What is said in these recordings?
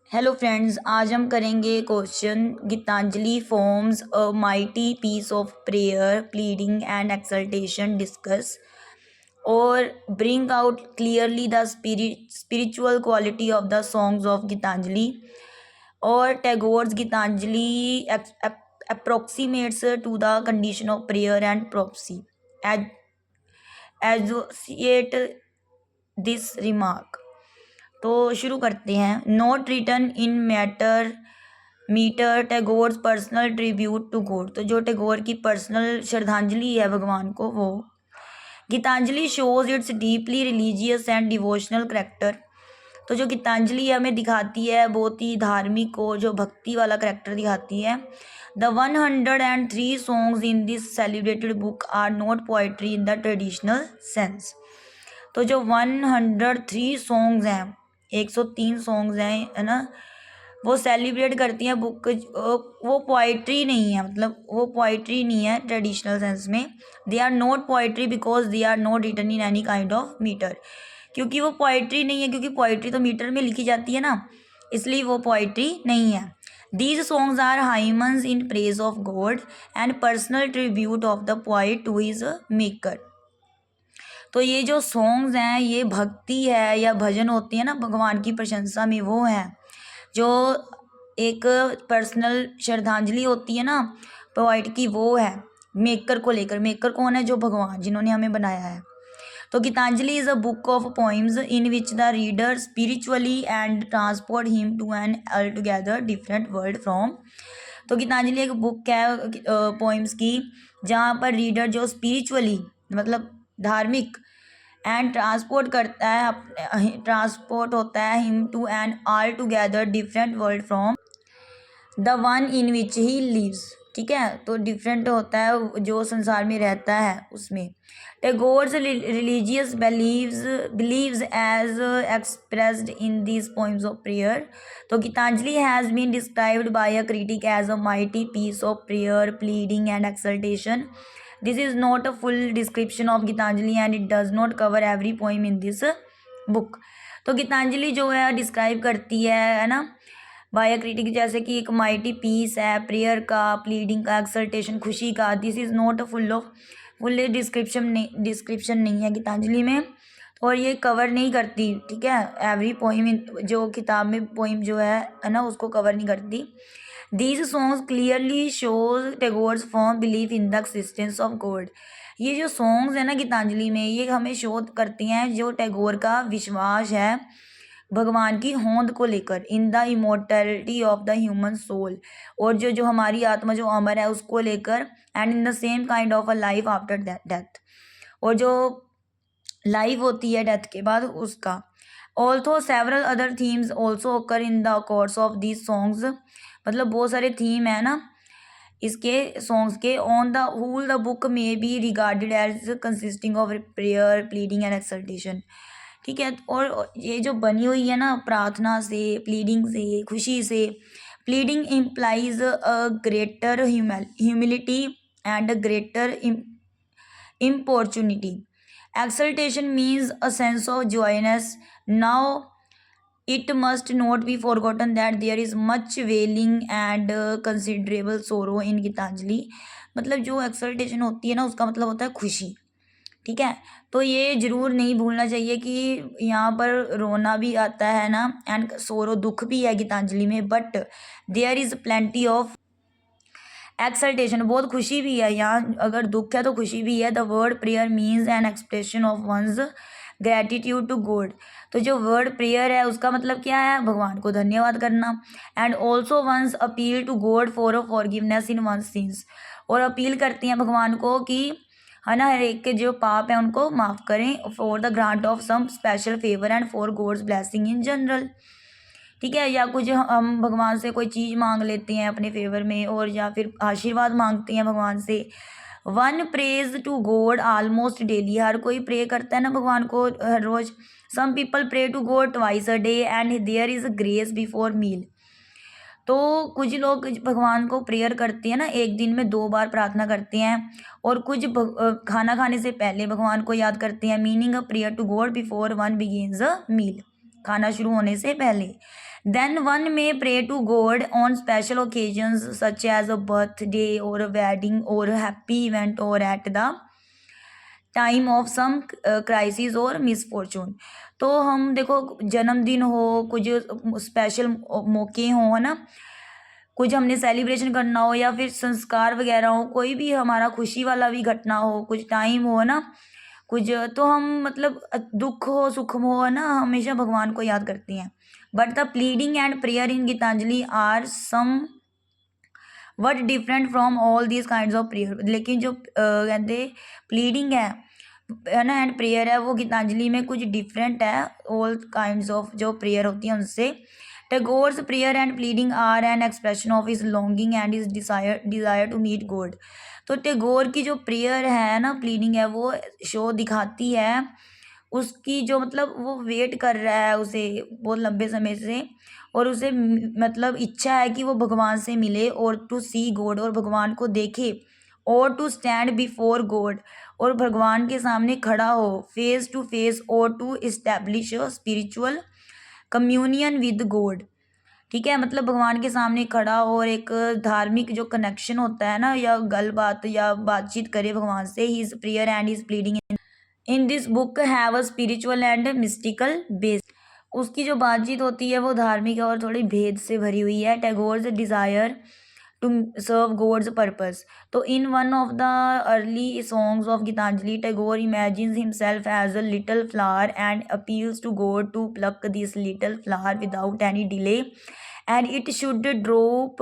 Hello friends, आज हम करेंगे question Gitanjali forms a mighty piece of prayer pleading and exultation discuss और bring out clearly the spiritual quality of the songs of Gitanjali और Tagore's Gitanjali approximates to the condition of prayer and prophecy. Associate this remark. तो शुरू करते हैं। Not written in matter metre Tagore's personal tribute to God. तो जो टैगोर की personal श्रद्धांजलि है भगवान को, वो Gitanjali shows its deeply religious and devotional character. तो जो गीतांजलि हमें दिखाती है बहुत ही धार्मिक और जो भक्ति वाला करेक्टर दिखाती है। The 103 songs in this celebrated book are not poetry in the traditional sense. तो जो 103 सॉन्ग्स हैं, 103 सॉन्ग्स हैं, है ना, वो सेलिब्रेट करती हैं बुक। वो पोइट्री नहीं है, मतलब वो पोइट्री नहीं है ट्रेडिशनल सेंस में। They are not poetry because they are not written in any kind of metre. क्योंकि वो पोइट्री नहीं है, क्योंकि पोइट्री तो मीटर में लिखी जाती है ना, इसलिए वो पोइट्री नहीं है। These songs are hymns in praise of God and personal tribute of the poet to his maker. तो ये जो सॉन्ग्स हैं ये भक्ति है या भजन होती है ना भगवान की प्रशंसा में, वो है जो एक पर्सनल श्रद्धांजलि होती है ना पोइट की, वो है मेकर को लेकर। मेकर कौन है? जो भगवान, जिन्होंने हमें बनाया है। तो Gitanjali is a book of poems in which the reader spiritually and transport him to an all together different world from. तो गीतांजलि एक बुक है पोइम्स की, जहाँ पर रीडर जो स्पिरिचुअली मतलब धार्मिक एंड ट्रांसपोर्ट करता है अपने, ट्रांसपोर्ट होता है him to an all together different world from the one in which he lives. ठीक है, तो डिफरेंट होता है जो संसार में रहता है उसमें। Tagore's religious beliefs as expressed in this poems of prayer. तो Gitanjali has been described by a critic as a mighty piece of prayer pleading and exultation. This is not a full description of Gitanjali and it does not cover every poem in this book. तो गीतांजलि जो है describe करती है ना, bye critic, जैसे कि एक mighty piece है प्रेयर का, प्लीडिंग का, एक्सल्टेशन खुशी का। This is not a full description नहीं है गीतांजलि में, और ये कवर नहीं करती, ठीक है, एवरी पोइम जो किताब में पोइम जो है ना उसको कवर नहीं करती। These songs clearly shows Tagore's firm belief in the existence of God. ये जो सॉन्ग्स है ना गीतांजलि में, ये हमें शो करती हैं जो टैगोर का विश्वास है भगवान की होंद को लेकर, in the immortality of the human soul, और जो हमारी आत्मा जो अमर है उसको लेकर, and in the same kind of a life after death, और जो लाइफ होती है डेथ के बाद उसका। Also several other themes also occur in the course of these songs. मतलब बहुत सारे थीम है ना इसके सॉन्ग्स के। On the whole the book may be regarded as consisting of prayer pleading and exaltation. ठीक है, और ये जो बनी हुई है ना प्रार्थना से, प्लीडिंग से, खुशी से। Pleading implies a greater humility and a greater importunity. Exaltation means a sense of joyness. Now it must not be forgotten that there is much wailing and considerable sorrow in Gitanjali. मतलब जो exaltation होती है ना उसका मतलब होता है खुशी। ठीक है, तो ये जरूर नहीं भूलना चाहिए कि यहाँ पर रोना भी आता है ना, एंड सोरो दुख भी है गीतांजलि में, but there is plenty of exaltation, बहुत खुशी भी है यहाँ। अगर दुख है तो खुशी भी है। The word prayer means an expression of one's gratitude to God. तो जो वर्ड प्रेयर है उसका मतलब क्या है? भगवान को धन्यवाद करना। And also one's appeal to God for a forgiveness in one's sins, और अपील करती हैं भगवान को कि है ना हर एक के जो पाप हैं उनको माफ़ करें, for the grant of some special favour and for God's blessing in general. ठीक है, या कुछ हम भगवान से कोई चीज़ मांग लेते हैं अपने फेवर में, और या फिर आशीर्वाद मांगते हैं भगवान से। One praise to God almost daily, हर कोई प्रे करता है ना भगवान को हर रोज़। Some people pray to God twice a day and there is grace before meal. तो कुछ लोग भगवान को प्रेयर करते हैं ना, एक दिन में 2 बार प्रार्थना करते हैं, और कुछ खाना खाने से पहले भगवान को याद करते हैं। Meaning a prayer to God before one begins a meal, खाना शुरू होने से पहले। Then one may pray to God on special occasions such as a birthday or a wedding or a happy event or at the time of some crisis और misfortune. तो हम देखो जन्मदिन हो, कुछ स्पेशल मौके हों, है ना, कुछ हमने सेलिब्रेशन करना हो या फिर संस्कार वगैरह हो, कोई भी हमारा खुशी वाला भी घटना हो, कुछ टाइम हो, है ना, कुछ तो हम मतलब दुख हो सुख हो, है ना, हमेशा भगवान को याद करते हैं। But the pleading and prayer in Gitanjali are somewhat different from all these kind of prayer. लेकिन जो कहते प्लीडिंग है ना एंड प्रेयर है वो गीतांजलि में कुछ डिफरेंट है ऑल काइंड्स ऑफ जो प्रेयर होती है उनसे। Tagore's prayer and pleading are an expression of his longing and his desire to meet God. तो टैगोर की जो प्रेयर है ना, प्लीडिंग है, वो शो दिखाती है उसकी जो मतलब वो वेट कर रहा है उसे बहुत लंबे समय से, और उसे मतलब इच्छा है कि वो भगवान से मिले और टू सी गॉड, और भगवान को देखे, और टू स्टैंड बिफोर गॉड, और भगवान के सामने खड़ा हो फेस टू फेस, और to establish spiritual communion with God. ठीक है, मतलब भगवान के सामने खड़ा हो और एक धार्मिक जो कनेक्शन होता है ना, या गलबात या बातचीत करे भगवान से। His prayer and his pleading in this book have a spiritual and mystical base. उसकी जो बातचीत होती है वो धार्मिक और थोड़ी भेद से भरी हुई है। Tagore's desire to serve God's purpose. तो in one of the early songs of Gitanjali, Tagore imagines himself as a little flower and appeals to God to pluck this little flower without any delay and it should droop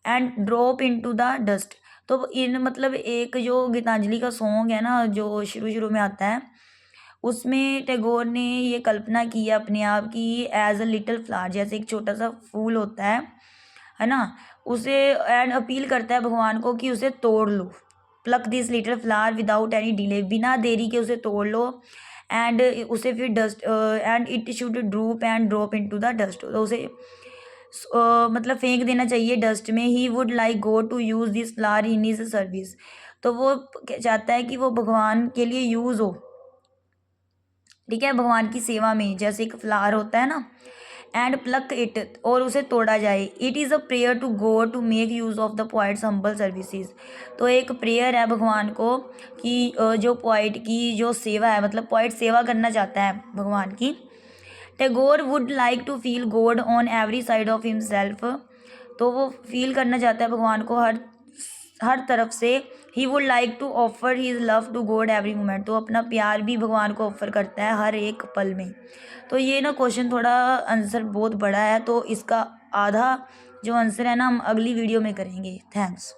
and drop into the dust. तो इन मतलब एक जो गीतांजलि का song है ना जो शुरू शुरू में आता है, उसमें टैगोर ने ये कल्पना की है अपने आप की एज अ लिटिल फ्लावर, जैसे एक छोटा सा फूल होता है ना, उसे एंड अपील करता है भगवान को कि उसे तोड़ लो, pluck this little flower without any delay, बिना देरी के उसे तोड़ लो, एंड उसे फिर dust and it should droop and drop into the dust. तो उसे मतलब फेंक देना चाहिए डस्ट में। He would like go to use this flower in his service. तो वो चाहता है कि वो भगवान के लिए यूज़ हो, ठीक है, भगवान की सेवा में, जैसे एक फ्लावर होता है ना, एंड प्लक इट, और उसे तोड़ा जाए। It is a prayer to God to make use of the poet's humble services. तो एक प्रेयर है भगवान को कि जो पोइट की जो सेवा है, मतलब पोइट सेवा करना चाहता है भगवान की। Tagore would like to feel God on every side of himself. तो वो फील करना चाहता है भगवान को हर तरफ से। He would like to offer his love to God every moment. तो अपना प्यार भी भगवान को ऑफर करता है हर एक पल में। तो ये ना क्वेश्चन थोड़ा आंसर बहुत बड़ा है, तो इसका आधा जो आंसर है ना हम अगली वीडियो में करेंगे। थैंक्स।